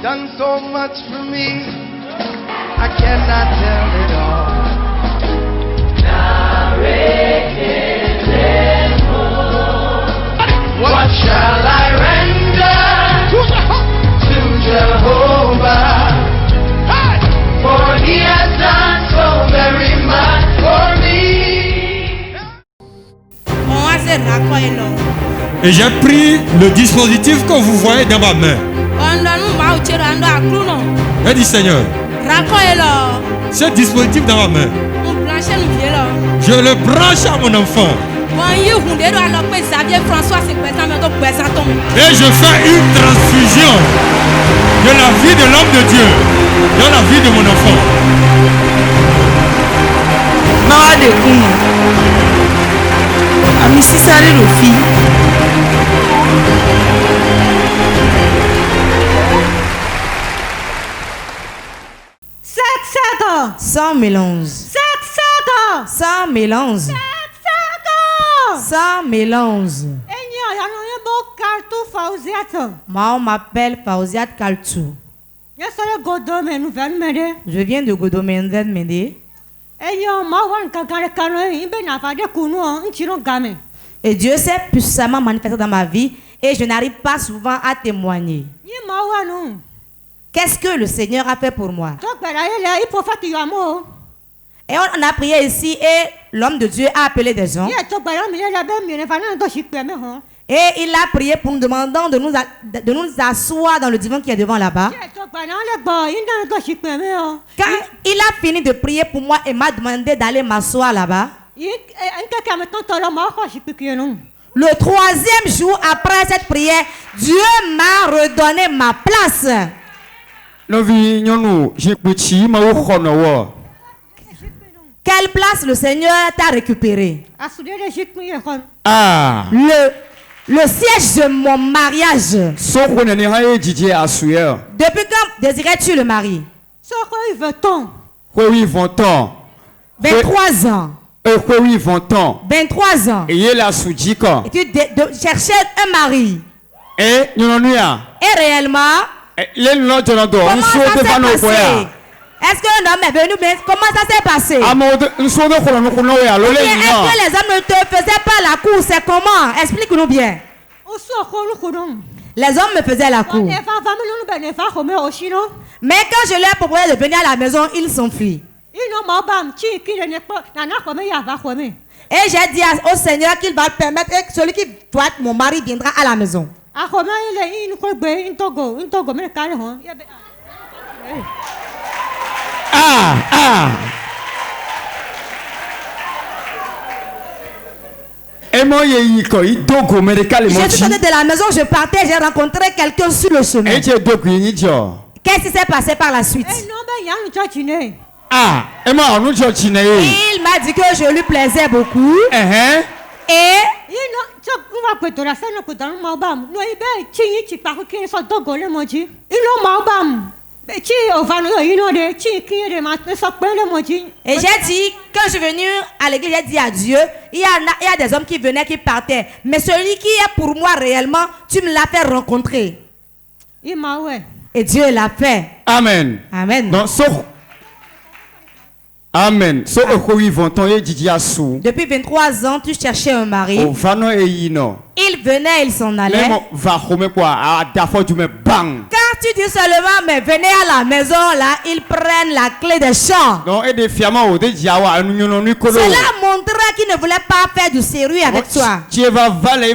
done so much for me, I cannot tell it all. What shall I render to Jehovah? For he has done so very much for me. Et j'ai pris le dispositif que vous voyez dans ma main. J'ai dit Seigneur, ce dispositif dans ma main, je le branche à mon enfant. Et je fais une transfusion de la vie de l'homme de Dieu dans la vie de mon enfant. Sans mélange. Sans mélange. Sans mélange. Moi, on m'appelle Fauziat Kaltou. Je viens de Godomenden Mende. Et Dieu s'est puissamment manifesté dans ma vie et je n'arrive pas souvent à témoigner. Qu'est-ce que le Seigneur a fait pour moi? Et on a prié ici et l'homme de Dieu a appelé des gens. Et il a prié pour nous demandant de nous asseoir dans le divan qui est devant là-bas. Quand il a fini de prier pour moi et m'a demandé d'aller m'asseoir là-bas, le 3e jour après cette prière, Dieu m'a redonné ma place. Quelle place le Seigneur t'a récupéré? Le siège de mon mariage. Depuis quand désirais-tu le mari? 23 ans. 23 ans. Et tu cherchais un mari. Et réellement, comment ça s'est passé? Est-ce qu'un homme est venu, mais comment ça s'est passé? Est-ce que les hommes ne te faisaient pas la cour? C'est comment? Explique-nous bien. Les hommes me faisaient la cour. Mais quand je leur proposais de venir à la maison, ils s'enfuient. Et j'ai dit au Seigneur qu'il va permettre que celui qui doit être mon mari viendra à la maison. Je suis sorti de la maison, je partais, j'ai rencontré quelqu'un sur le chemin. Qu'est-ce qui s'est passé par la suite? Il m'a dit que je lui plaisais beaucoup. Et et j'ai dit, quand je suis venu à l'église, j'ai dit à Dieu, il y a des hommes qui venaient, qui partaient. Mais celui qui est pour moi réellement, tu me l'as fait rencontrer. Et Dieu l'a fait. Amen. Amen. Donc, Amen. Depuis 23 ans, tu cherchais un mari. Il venait, il s'en allait. Quand tu dis seulement, mais venez à la maison, là, ils prennent la clé des champs. Cela montrait qu'il ne voulait pas faire du sérieux avec toi. Mais maintenant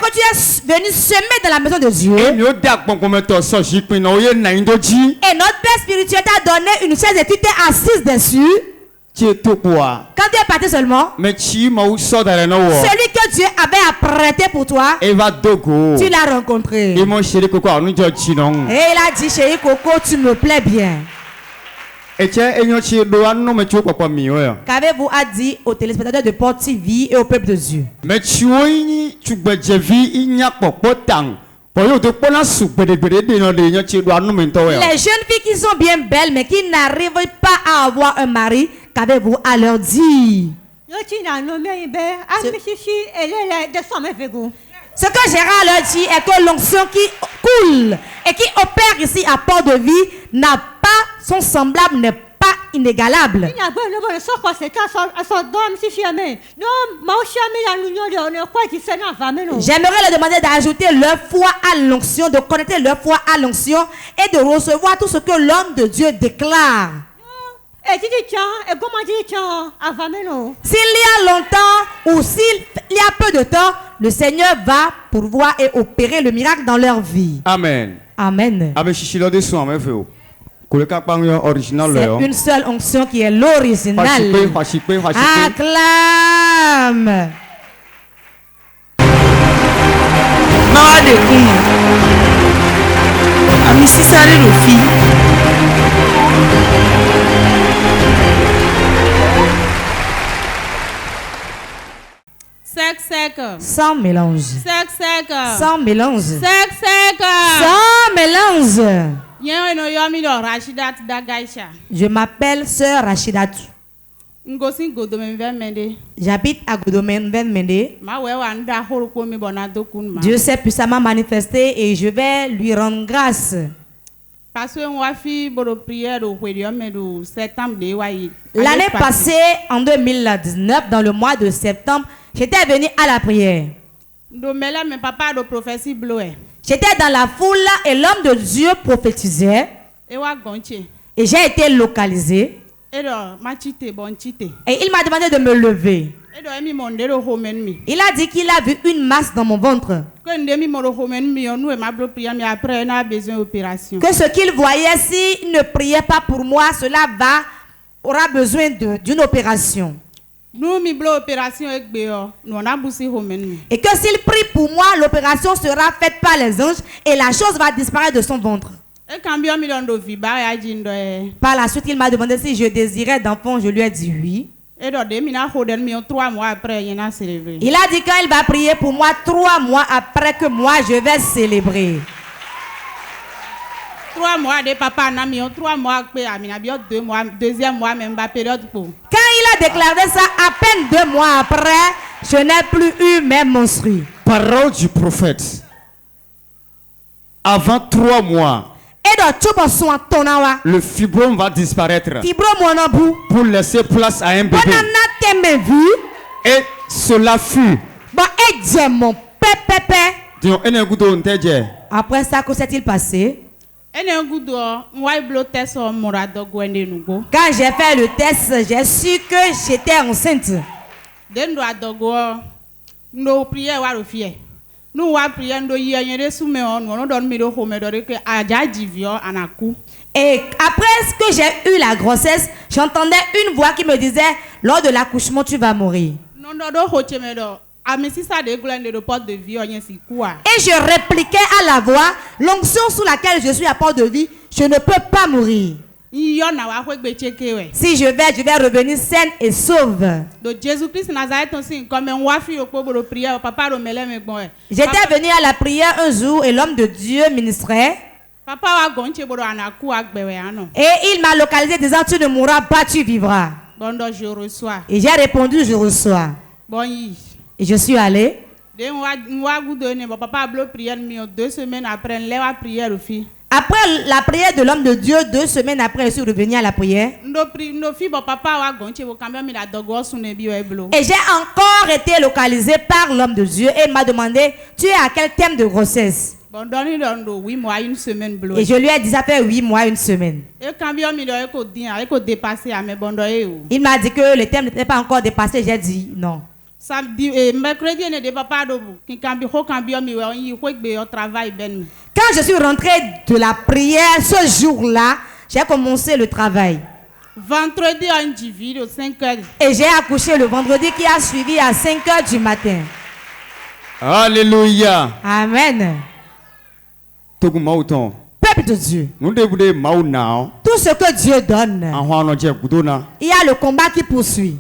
que tu es venu semer dans la maison de Dieu, et notre Père spirituel t'a donné une chaise et tu t'es assise dessus. Quand tu es parti seulement, celui que Dieu avait apprêté pour toi, tu l'as rencontré. Et il a dit, chéri Coco, tu me plais bien. Qu'avez-vous à dire aux téléspectateurs de Port TV et au peuple de Dieu? Les jeunes filles qui sont bien belles mais qui n'arrivent pas à avoir un mari, qu'avez-vous à leur dire? Ce que Gérard leur dit est que l'onction qui coule et qui apport de vie n'a pas son semblable, n'est pas inégalable. J'aimerais leur demander d'ajouter leur foi à l'onction, de connecter leur foi à l'onction et de recevoir tout ce que l'homme de Dieu déclare. S'il y a longtemps ou s'il y a peu de temps, le Seigneur va pourvoir et opérer le miracle dans leur vie. Amen. Amen. C'est une seule onction qui est l'original. Acclame. Sans mélange. Sans mélange. Sans mélange. Je m'appelle Sœur Rachidatou. J'habite à Godomen Mende. Dieu s'est puissamment manifesté et je vais lui rendre grâce. L'année passée, en 2019, dans le mois de septembre, j'étais venu à la prière. J'étais dans la foule et l'homme de Dieu prophétisait. Et j'ai été localisé. Et il m'a demandé de me lever. Il a dit qu'il a vu une masse dans mon ventre. Que ce qu'il voyait, s'il ne priait pas pour moi, cela aura besoin d'une opération. Et que s'il prie pour moi, l'opération sera faite par les anges et la chose va disparaître de son ventre. Par la suite, il m'a demandé si je désirais d'enfant. Je lui ai dit oui. Il a dit qu'il va prier pour moi 3 mois après que moi je vais célébrer. 3 mois de papa n'a mis 3 mois après 2 mois, deuxième mois même pas période pour. Quand il a déclaré ça, à peine 2 mois après, je n'ai plus eu mes menstrues. Parole du prophète. Avant 3 mois, le fibrome va disparaître pour laisser place à un bébé. Et cela fut. Après ça, que s'est-il passé? Quand j'ai fait le test, j'ai su que j'étais enceinte. Et après ce que j'ai eu la grossesse, j'entendais une voix qui me disait, lors de l'accouchement, tu vas mourir. Et je répliquais à la voix, l'onction sous laquelle je suis à porte de vie, je ne peux pas mourir. Si je vais revenir saine et sauve. J'étais venu à la prière un jour et l'homme de Dieu ministrait. Et il m'a localisé disant, tu ne mourras pas, tu vivras. Et j'ai répondu, je reçois. Et je suis allé. Après la prière de l'homme de Dieu, 2 semaines après, je suis revenu à la prière. Et j'ai encore été localisé par l'homme de Dieu et il m'a demandé, tu es à quel thème de grossesse? Et je lui ai dit, ça fait 8 mois, 1 semaine. Il m'a dit que le thème n'était pas encore dépassé. J'ai dit non. Quand je suis rentré de la prière ce jour-là, j'ai commencé le travail. Et j'ai accouché le vendredi qui a suivi à 5 heures du matin. Alléluia. Amen. Peuple de Dieu. Tout ce que Dieu donne, il y a le combat qui poursuit.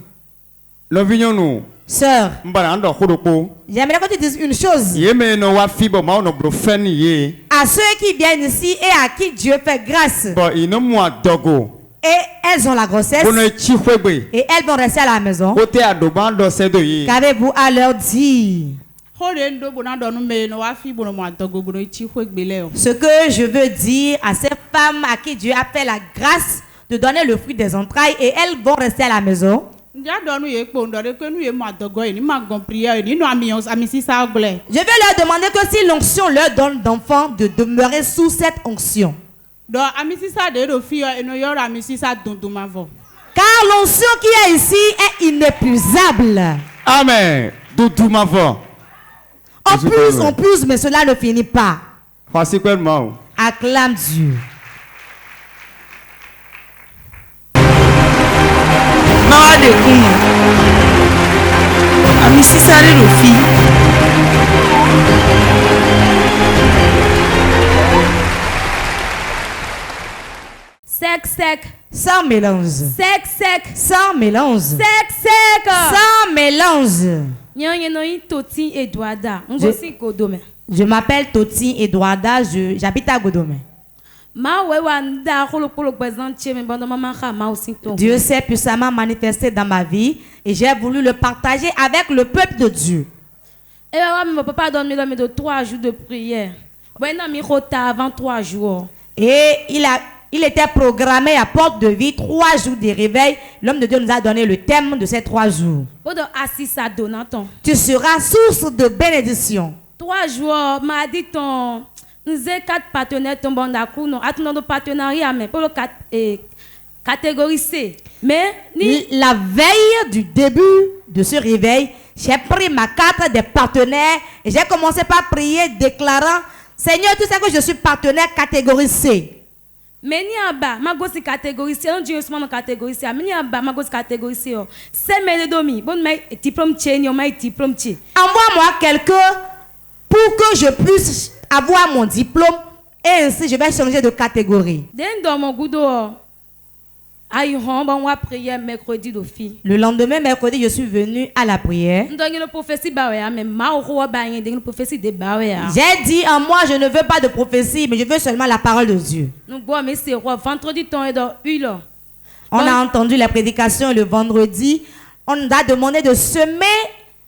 Sœur, j'aimerais que tu dises une chose. À ceux qui viennent ici et à qui Dieu fait grâce. Et elles ont la grossesse. Et elles vont rester à la maison. Qu'avez-vous à leur dire? Ce que je veux dire à ces femmes à qui Dieu a fait la grâce de donner le fruit des entrailles et elles vont rester à la maison. Je vais leur demander que si l'onction leur donne d'enfants, de demeurer sous cette onction. Car l'onction qui est ici est inépuisable. Amen. On pousse, mais cela ne finit pas. Acclame Dieu. Sec. Sans mélange. Sec. Sans mélange. Sec. Sans mélange. Je m'appelle Toti Edouarda, j'habite à Godomé. Dieu s'est puissamment manifesté dans ma vie et j'ai voulu le partager avec le peuple de Dieu. Et mon papa a dormi de 3 jours de prière. Avant 3 jours. Et il était programmé à Porte de Vie 3 jours de réveil. L'homme de Dieu nous a donné le thème de ces 3 jours. Tu seras source de bénédiction. 3 jours, m'a dit ton. Nous avons 4 partenaires tombant d'accord. Nous avons nos partenariats, mais pour le catégorie C. Mais la veille du début de ce réveil, j'ai pris ma carte des partenaires et j'ai commencé par prier, déclarant: Seigneur, tu sais que je suis partenaire catégorie C. Mais ni aba, ma gosse catégorie C, on dit seulement catégorie C. Mais ni aba, ma gosse catégorie C. C'est mes domi. Bon, mais diplôme tché, ni ma diplôme tché. Envoie-moi quelqu'un pour que je puisse avoir mon diplôme et ainsi je vais changer de catégorie. Le lendemain, mercredi, je suis venu à la prière. J'ai dit en moi, je ne veux pas de prophétie, mais je veux seulement la parole de Dieu. On a entendu la prédication le vendredi. On nous a demandé de semer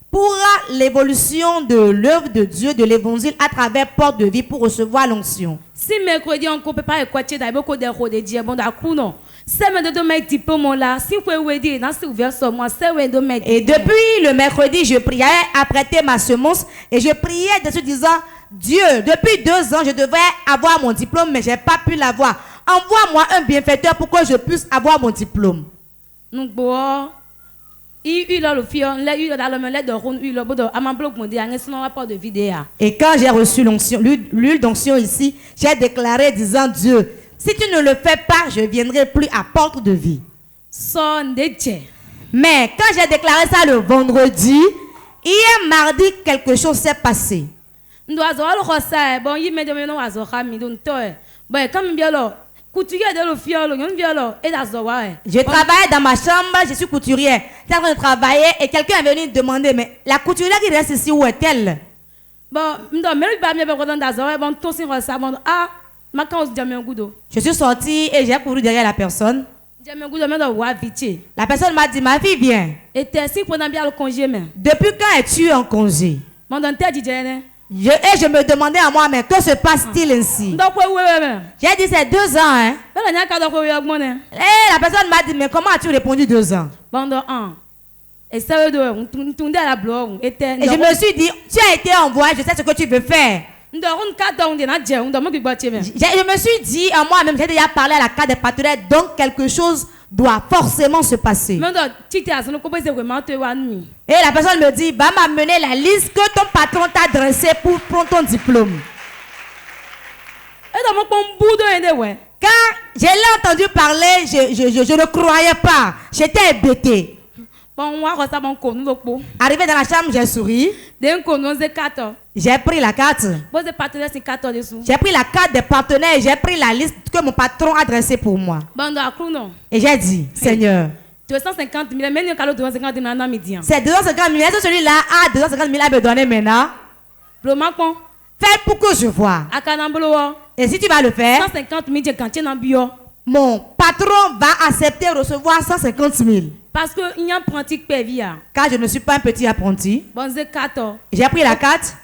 pour l'évolution de l'œuvre de Dieu, de l'évangile à travers Porte de Vie pour recevoir l'onction. Si mercredi on ne peut pas écouter beaucoup de rodédier, bon d'accord non. C'est maintenant de mettre diplôme là. Si vous pouvez dire dans ce ouvert sur moi, c'est de mettre. Et depuis le mercredi, je priais à prêter ma semence et je priais de se disant: Dieu, depuis 2 ans, je devrais avoir mon diplôme, mais j'ai pas pu l'avoir. Envoie-moi un bienfaiteur pour que je puisse avoir mon diplôme. Nous bon. Et quand j'ai reçu l'huile d'onction ici, j'ai déclaré disant: Dieu, si tu ne le fais pas, je ne viendrai plus à Porte de Vie. Mais quand j'ai déclaré ça le vendredi, hier mardi, quelque chose s'est passé. Je travaillais dans ma chambre, je suis couturière. J'étais en train de travailler et quelqu'un est venu me demander: mais la couturière qui reste ici, où est-elle? Je suis sortie et j'ai couru derrière la personne. La personne m'a dit: ma fille, viens. Depuis quand es-tu en congé? Et je me demandais à moi: mais que se passe-t-il ainsi? J'ai dit: c'est 2 ans. Hein? Et la personne m'a dit: mais comment as-tu répondu 2 ans? Et je me suis dit: tu as été envoyé, je sais ce que tu veux faire. Je me suis dit en moi-même, j'ai déjà parlé à la carte des partenaires, donc quelque chose doit forcément se passer. Et la personne me dit: va m'amener la liste que ton patron t'a dressée pour prendre ton diplôme. Quand je l'ai entendu parler, je ne croyais pas. J'étais hébété. Arrivé dans la chambre, j'ai souri. J'ai pris la carte. J'ai pris la carte des partenaires et j'ai pris la liste que mon patron a dressée pour moi. Et j'ai dit: Seigneur, 250 000, mais c'est 250 000. Est-ce que celui-là a 250 000 à me donner maintenant? Fais pour que je vois. Et si tu vas le faire, 150 000, mon patron va accepter de recevoir 150 000. Parce que il y a un apprenti qui car je ne suis pas un petit apprenti. Bon, j'ai 4. J'ai pris la carte.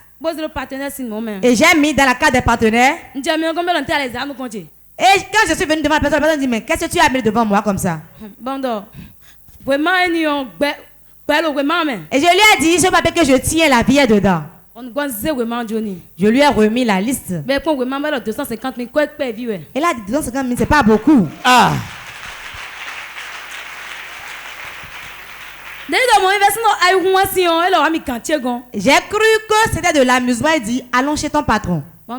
Et j'ai mis dans la carte des partenaires. Et quand je suis venu devant la personne dit mais qu'est-ce que tu as mis devant moi comme ça? Et je lui ai dit ce papier que je tiens la vie est dedans. Je lui ai remis la liste. Et là, 250 000, c'est pas beaucoup. Ah. J'ai cru que c'était de l'amusement. Il dit allons chez ton patron. Et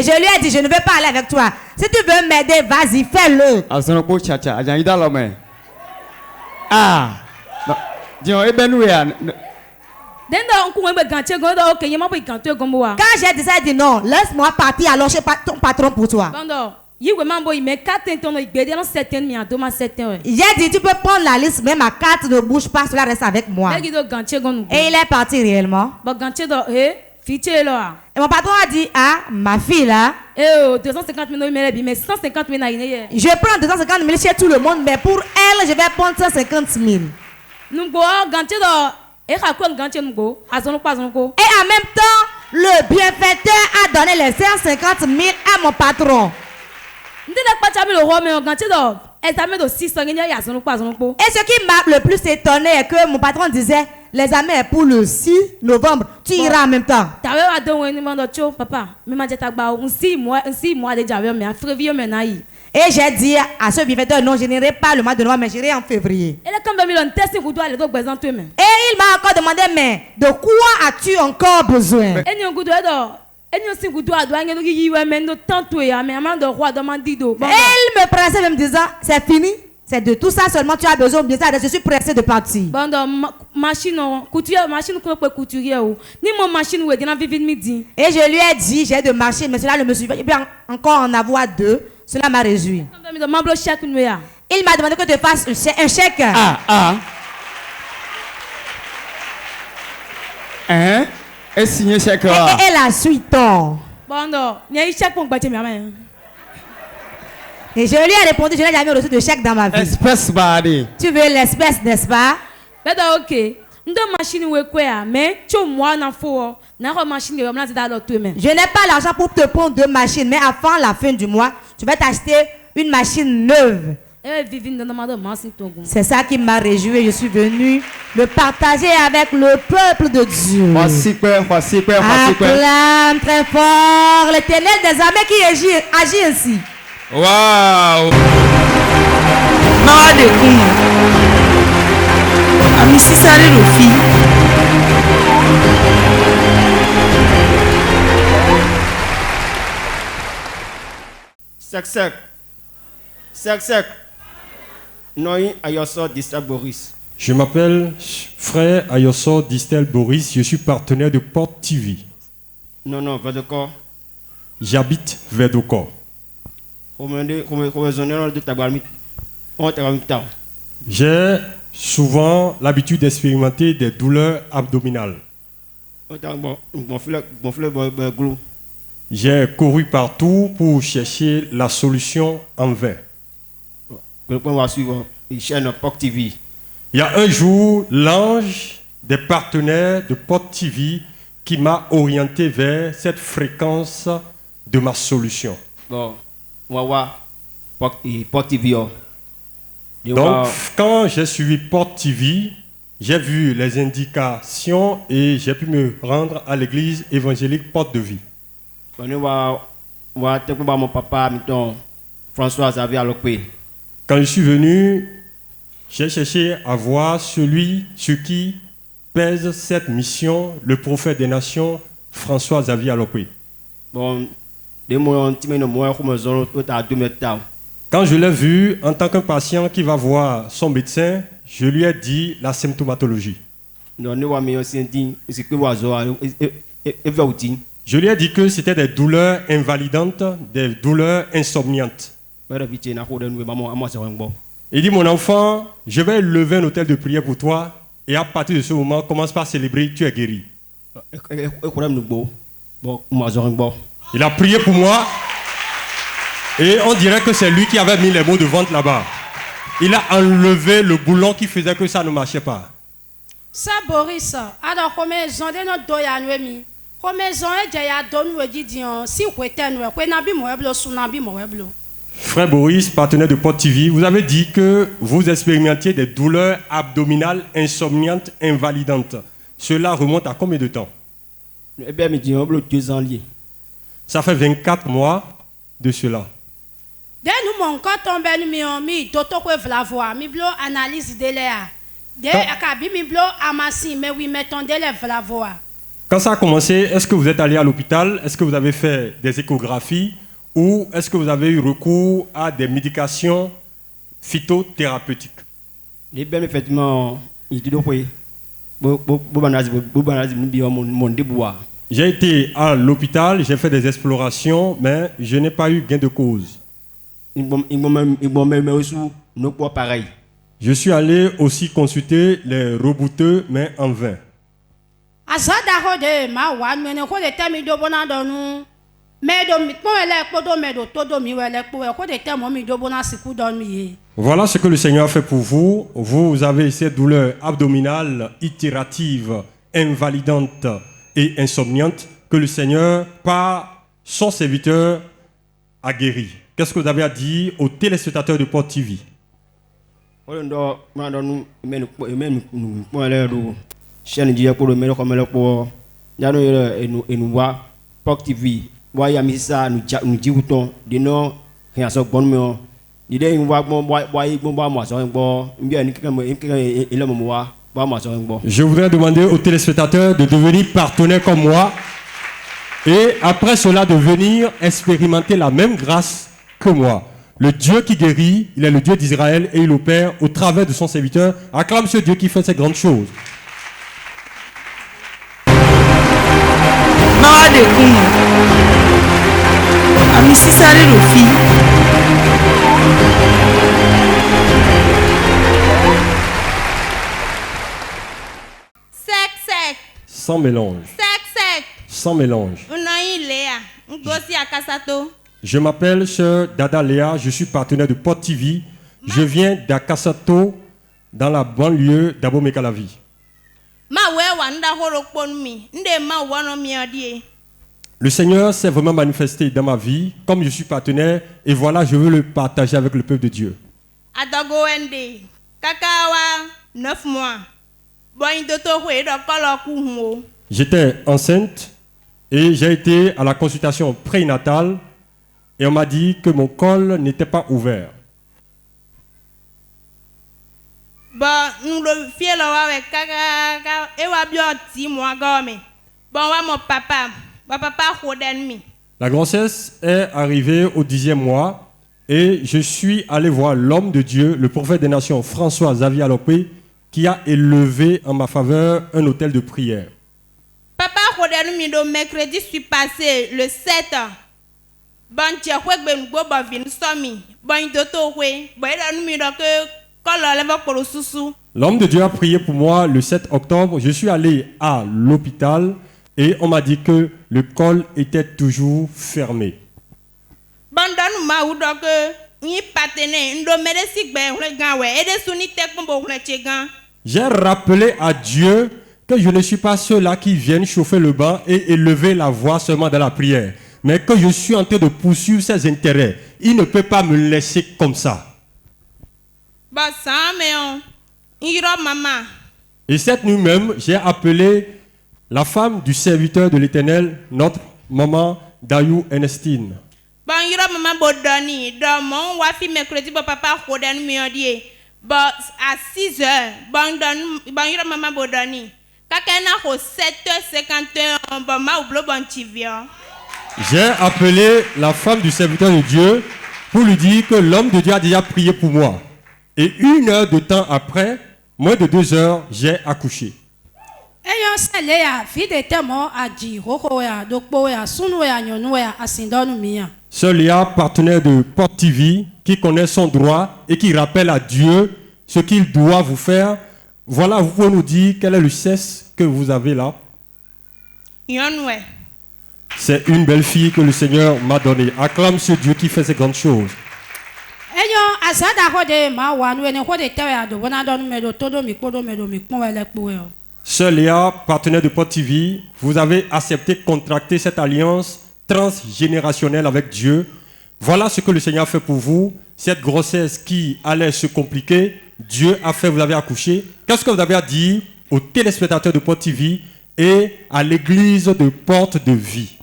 je lui ai dit je ne vais pas aller avec toi. Si tu veux m'aider, vas-y, fais-le. Ah. Quand j'ai dit ça, il dit non, laisse-moi partir alors chez ton patron pour toi. J'ai dit tu peux prendre la liste, mais ma carte ne bouge pas, cela reste avec moi. Et il est parti réellement. Et mon patron a dit ah, ma fille là, je prends 250 000 chez tout le monde, mais pour elle je vais prendre 150 000. Et en même temps, le bienfaiteur a donné les 150 000 à mon patron. Et ce qui m'a le plus étonné est que mon patron disait les examens est pour le 6 novembre, tu iras en même temps. Et j'ai dit à ce bienfaiteur non, je n'irai pas le mois de novembre, mais j'irai en février. Et il m'a encore demandé mais de quoi as-tu encore besoin? Et il me pressait même disant c'est fini, c'est de tout ça seulement tu as besoin, bien ça, je suis pressé de partir. Et je lui ai dit j'ai de machines, mais cela ne me suffit pas encore en avoir 2. Cela m'a réjoui. Il m'a demandé que tu fasses un chèque. Hein? Et signé chèque. Et la suite. Et je lui ai répondu, je n'ai jamais reçu de chèque dans ma vie. Espèce body. Tu veux l'espèce, n'est-ce pas? Ok. Je n'ai pas l'argent pour te prendre 2 machines, mais avant la fin du mois, tu vas t'acheter une machine neuve. C'est ça qui m'a réjoui. Je suis venu le partager avec le peuple de Dieu. Acclame très fort l'Éternel des armées qui agit ainsi. Waouh! Sec. Noi Ayoso Distel Boris. Je m'appelle frère Ayoso Distel Boris. Je suis partenaire de Porte TV. Non, Verdocor. J'habite Verdocor. J'ai souvent l'habitude d'expérimenter des douleurs abdominales. J'ai couru partout pour chercher la solution en vain. Il y a un jour, l'ange des partenaires de Porte TV qui m'a orienté vers cette fréquence de ma solution. Donc, quand j'ai suivi Porte TV, j'ai vu les indications et j'ai pu me rendre à l'église évangélique Porte de Vie. Quand je suis venu, j'ai cherché à voir sur qui pèse cette mission, le prophète des nations, François Xavier Alokwe. Quand je l'ai vu en tant qu'un patient qui va voir son médecin, je lui ai dit la symptomatologie. Je lui ai dit que c'était des douleurs invalidantes, des douleurs insomniantes. Il dit mon enfant, je vais lever un hôtel de prière pour toi et à partir de ce moment, commence par célébrer, tu es guéri. Il a prié pour moi et on dirait que c'est lui qui avait mis les mots de vente là-bas. Il a enlevé le boulon qui faisait que ça ne marchait pas. Ça Boris, alors comme ils ont des notes d'oyanouemi, comme ils ont déjà donné dit si vous êtes nabi moeblo sunabi moeblo. Frère Boris, partenaire de Port TV, vous avez dit que vous expérimentiez des douleurs abdominales insomniantes, invalidantes. Cela remonte à combien de temps? Eh bien, 2 ans liés. Ça fait 24 mois de cela. Dès nous mon quand on ben mi toto ko vla voir mi blo analyse de l'air. Dès akabi mi blo amasi mais oui mettons de l'air vla voir. Quand ça a commencé, est-ce que vous êtes allé à l'hôpital? Est-ce que vous avez fait des échographies? Ou est-ce que vous avez eu recours à des médications phytothérapeutiques? Eh bien, effectivement, il dit j'ai été à l'hôpital, j'ai fait des explorations, mais je n'ai pas eu gain de cause. Je suis allé aussi consulter les rebouteux, mais en vain. Voilà ce que le Seigneur a fait pour vous. Vous avez ces douleurs abdominales, itératives, invalidantes et insomniantes que le Seigneur, par son serviteur, a guéri. Qu'est-ce que vous avez à dire aux téléspectateurs de Port TV? Port TV, voyez Missa, nous disons de non, rien sans bon moment. L'idée, on va je voudrais demander aux téléspectateurs de devenir partenaires comme moi et après cela de venir expérimenter la même grâce que moi. Le Dieu qui guérit, il est le Dieu d'Israël et il opère au travers de son serviteur. Acclame ce Dieu qui fait ces grandes choses. Sans mélange. Sans mélange. Je m'appelle Sœur Dada Léa, je suis partenaire de Port TV. Je viens d'Akasato, dans la banlieue d'Abomey-Calavi. Le Seigneur s'est vraiment manifesté dans ma vie, comme je suis partenaire, et voilà, je veux le partager avec le peuple de Dieu. 9 mois. J'étais enceinte et j'ai été à la consultation prénatale et on m'a dit que mon col n'était pas ouvert. La grossesse est arrivée au 10e mois et je suis allé voir l'homme de Dieu, le prophète des nations, François Xavier Alopé, qui a élevé en ma faveur un hôtel de prière. Papa, le mercredi suis passé le 7. L'homme de Dieu a prié pour moi le 7 octobre. Je suis allé à l'hôpital et on m'a dit que le col était toujours fermé. J'ai rappelé à Dieu que je ne suis pas ceux-là qui viennent chauffer le banc et élever la voix seulement dans la prière, mais que je suis en train de poursuivre ses intérêts. Il ne peut pas me laisser comme ça. Et cette nuit même, j'ai appelé la femme du serviteur de l'Éternel, notre maman Dayou Ernestine. À 6 heures, j'ai appelé la femme du serviteur de Dieu pour lui dire que l'homme de Dieu a déjà prié pour moi. Et 1 heure de temps après, moins de 2 heures, j'ai accouché. Seul Léa, partenaire de Port TV, qui connaît son droit et qui rappelle à Dieu ce qu'il doit vous faire. Voilà, vous pouvez nous dire quel est le sexe que vous avez là? C'est une belle fille que le Seigneur m'a donnée. Acclame ce Dieu qui fait ces grandes choses. Sœur Léa, partenaire de Port TV, vous avez accepté de contracter cette alliance transgénérationnelle avec Dieu. Voilà ce que le Seigneur a fait pour vous. Cette grossesse qui allait se compliquer, Dieu a fait, vous l'avez accouché. Qu'est-ce que vous avez à dire aux téléspectateurs de Port TV et à l'église de Porte de Vie?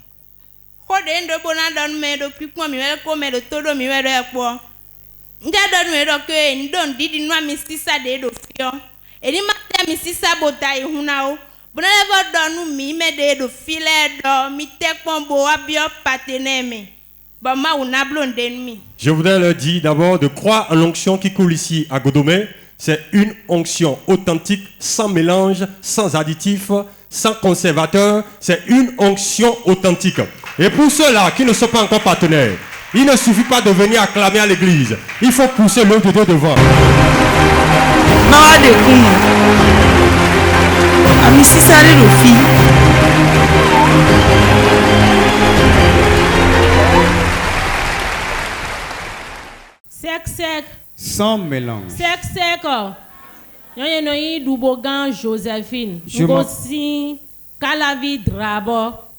Je voudrais leur dire d'abord de croire en l'onction qui coule ici à Godomé. C'est une onction authentique, sans mélange, sans additifs, sans conservateur. C'est une onction authentique. Et pour ceux-là qui ne sont pas encore partenaires, il ne suffit pas de venir acclamer à l'église. Il faut pousser l'œuvre de Dieu devant. Sec. Sans mélange. Sec. Joséphine.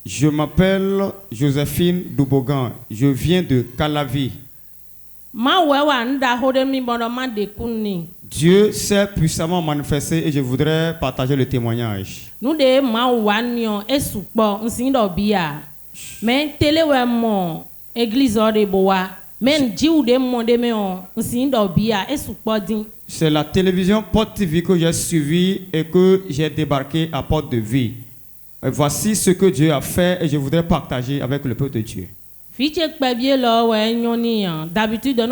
Je m'appelle Joséphine Doubogan. Je viens de Calavi. Dieu s'est puissamment manifesté et je voudrais partager le témoignage. C'est la télévision Porte TV que j'ai suivi et que j'ai débarqué à Porte de Vie. Et voici ce que Dieu a fait et je voudrais partager avec le peuple de Dieu. D'habitude,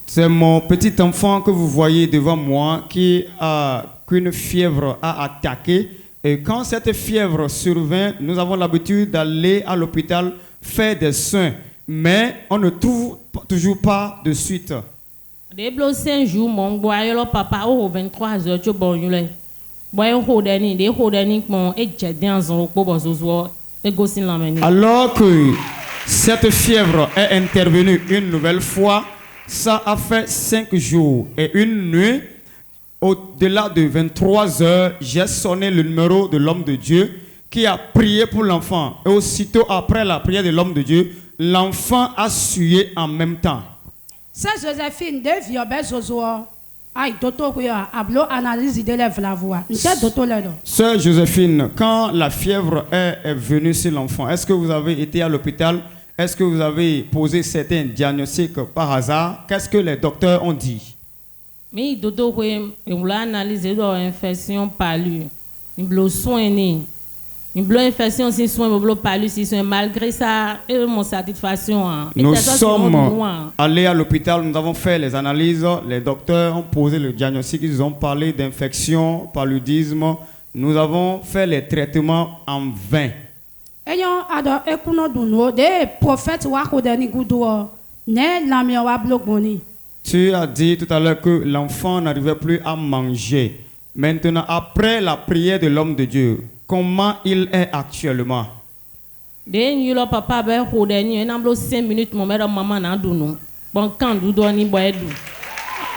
c'est mon petit enfant que vous voyez devant moi qui a qu'une fièvre a attaqué. Et quand cette fièvre survint, nous avons l'habitude d'aller à l'hôpital faire des soins. Mais on ne trouve toujours pas de suite. Alors que cette fièvre est intervenue une nouvelle fois, ça a fait 5 jours et une nuit. Au-delà de 23 heures, j'ai sonné le numéro de l'homme de Dieu qui a prié pour l'enfant. Et aussitôt après la prière de l'homme de Dieu, l'enfant a sué en même temps. Sœur Joséphine, Sœur Joséphine, quand la fièvre est venue sur l'enfant, est-ce que vous avez été à l'hôpital? Est-ce que vous avez posé certains diagnostics par hasard? Qu'est-ce que les docteurs ont dit? Mais il a analysé l'infection palue. Il a soigné. Il a infection si soin palue si soin malgré ça mon satisfaction. Nous sommes allés à l'hôpital, nous avons fait les analyses, les docteurs ont posé le diagnostic, ils ont parlé d'infection, paludisme. Nous avons fait les traitements en vain. Tu as dit tout à l'heure que l'enfant n'arrivait plus à manger. Maintenant, après la prière de l'homme de Dieu, comment il est actuellement?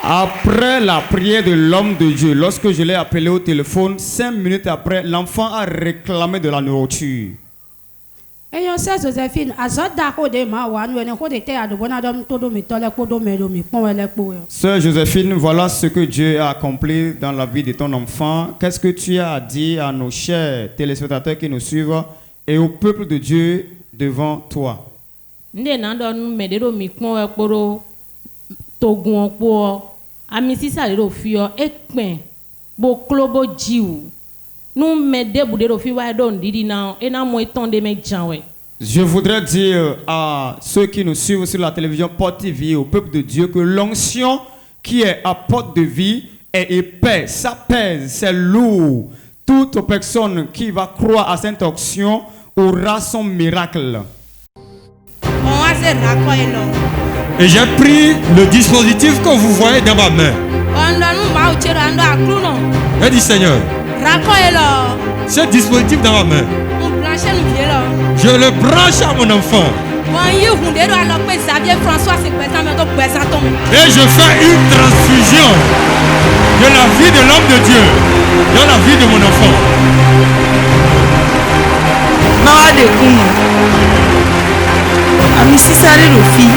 Après la prière de l'homme de Dieu, lorsque je l'ai appelé au téléphone, 5 minutes après, l'enfant a réclamé de la nourriture. Sœur Joséphine, voilà ce que Dieu a accompli dans la vie de ton enfant. Qu'est-ce que tu as à dire à nos chers téléspectateurs qui nous suivent et au peuple de Dieu devant toi? Je voudrais dire à ceux qui nous suivent sur la télévision Porte TV, au peuple de Dieu, que l'onction qui est à Porte de Vie est épaisse, ça pèse, c'est lourd. Toute personne qui va croire à cette onction aura son miracle. Et j'ai pris le dispositif que vous voyez dans ma main. Et dit Seigneur, Ce dispositif dans ma main. Je le branche à mon enfant. Et je fais une transfusion de la vie de l'homme de Dieu dans la vie de mon enfant. Ami sisare rofi